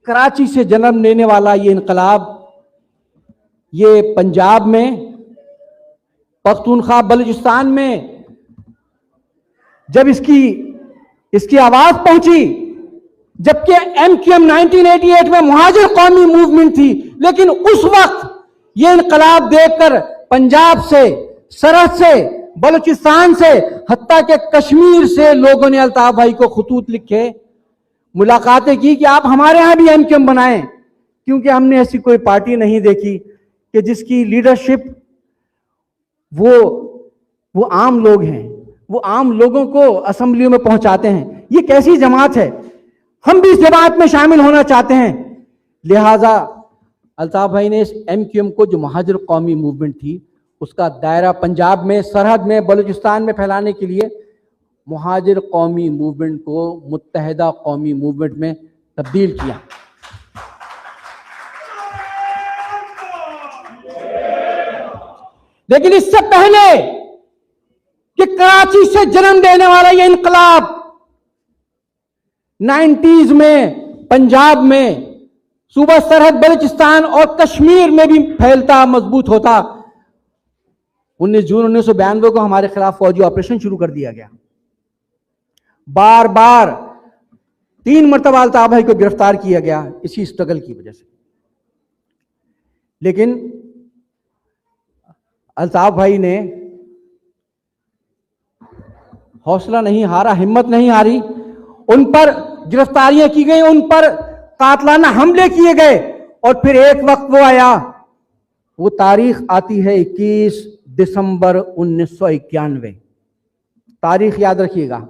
कराची से जन्म लेने वाला ये इनकलाब ये पंजाब में, पख्तूनख्वा, बलूचिस्तान में जब इसकी आवाज पहुंची, जबकि MQM 1988 में मुहाजिर कौमी मूवमेंट थी, लेकिन उस वक्त ये इनकलाब देखकर पंजाब से, सरहद से, बलूचिस्तान से, हत्ता के कश्मीर से लोगों ने अल्ताफ भाई को खतूत लिखे, मुलाकातें की कि आप हमारे यहां भी MQM बनाएं, क्योंकि हमने ऐसी कोई पार्टी नहीं देखी कि जिसकी लीडरशिप वो आम लोग हैं, वो आम लोगों को असेंबलियों में पहुंचाते हैं। ये कैसी जमात है? हम भी इस जमात में शामिल होना चाहते हैं। लिहाजा अल्ताफ भाई ने इस MQM को, जो मुहाजिर कौमी मूवमेंट थी, उसका दायरा पंजाब में, सरहद में, बलूचिस्तान में फैलाने के लिए मुहाजिर कौमी मूवमेंट को मुत्तहिदा कौमी मूवमेंट में तब्दील किया। लेकिन इससे पहले कि कराची से जन्म लेने वाला यह इनकलाब 90s में पंजाब में, सूबा सरहद, बलूचिस्तान और कश्मीर में भी फैलता, मजबूत होता, 19 जून 1992 को हमारे खिलाफ फौजी ऑपरेशन शुरू कर दिया गया। बार बार 3 मरतबा अल्ताफ भाई को गिरफ्तार किया गया इसी स्ट्रगल की वजह से। लेकिन अल्ताफ भाई ने हौसला नहीं हारा, हिम्मत नहीं हारी। उन पर गिरफ्तारियां की गई, उन पर कातलाना हमले किए गए, और फिर एक वक्त वो आया, वो तारीख आती है 21 दिसंबर 1991। तारीख याद रखिएगा,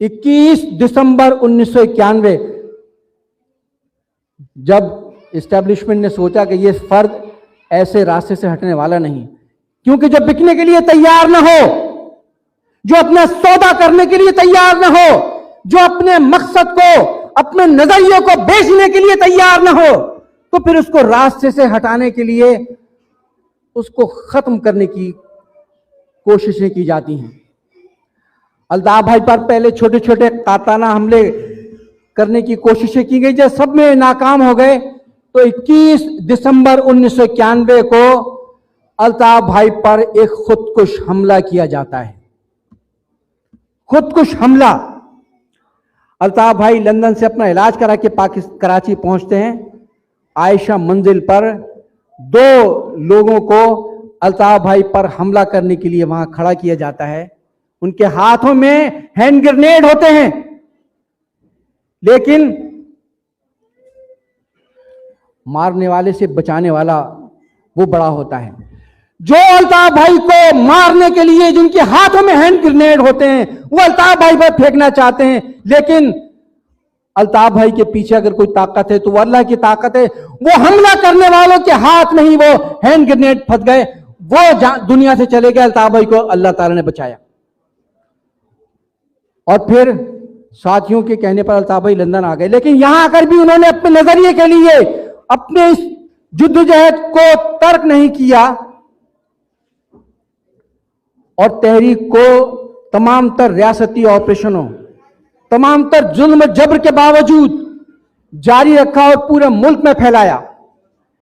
21 दिसंबर 1991, जब इस्टेब्लिशमेंट ने सोचा कि ये फर्द ऐसे रास्ते से हटने वाला नहीं, क्योंकि जो बिकने के लिए तैयार ना हो, जो अपना सौदा करने के लिए तैयार ना हो, जो अपने मकसद को, अपने नजरिए को बेचने के लिए तैयार ना हो, तो फिर उसको रास्ते से हटाने के लिए, उसको खत्म करने की कोशिशें की जाती हैं। अल्ताफ भाई पर पहले छोटे छोटे काताना हमले करने की कोशिशें की गई, जब सब में नाकाम हो गए, तो 21 दिसंबर 1991 को अल्ताफ भाई पर एक खुदकुश हमला किया जाता है। खुदकुश हमला। अल्ताफ भाई लंदन से अपना इलाज करा के कराची पहुंचते हैं। आयशा मंजिल पर 2 लोगों को अल्ताफ भाई पर हमला करने के लिए वहां खड़ा किया जाता है। उनके हाथों में हैंड ग्रेनेड होते हैं, लेकिन मारने वाले से बचाने वाला वो बड़ा होता है। जो अल्ताफ भाई को मारने के लिए जिनके हाथों में हैंड ग्रेनेड होते हैं, वो अल्ताफ भाई पर फेंकना चाहते हैं, लेकिन अल्ताफ भाई के पीछे अगर कोई ताकत है तो वो अल्लाह की ताकत है। वो हमला करने वालों के हाथ में ही वो हैंड ग्रेनेड फंस गए, वो दुनिया से चले गए। अल्ताफ भाई को अल्लाह ताला ने बचाया। और फिर साथियों के कहने पर अल्ताफ भाई लंदन आ गए, लेकिन यहां आकर भी उन्होंने अपने नजरिए के लिए अपने इस जिद्दोजहद को तर्क नहीं किया, और तहरीक को तमाम तर रियासती ऑपरेशनों, तमाम तर जुल्म जबर के बावजूद जारी रखा और पूरे मुल्क में फैलाया।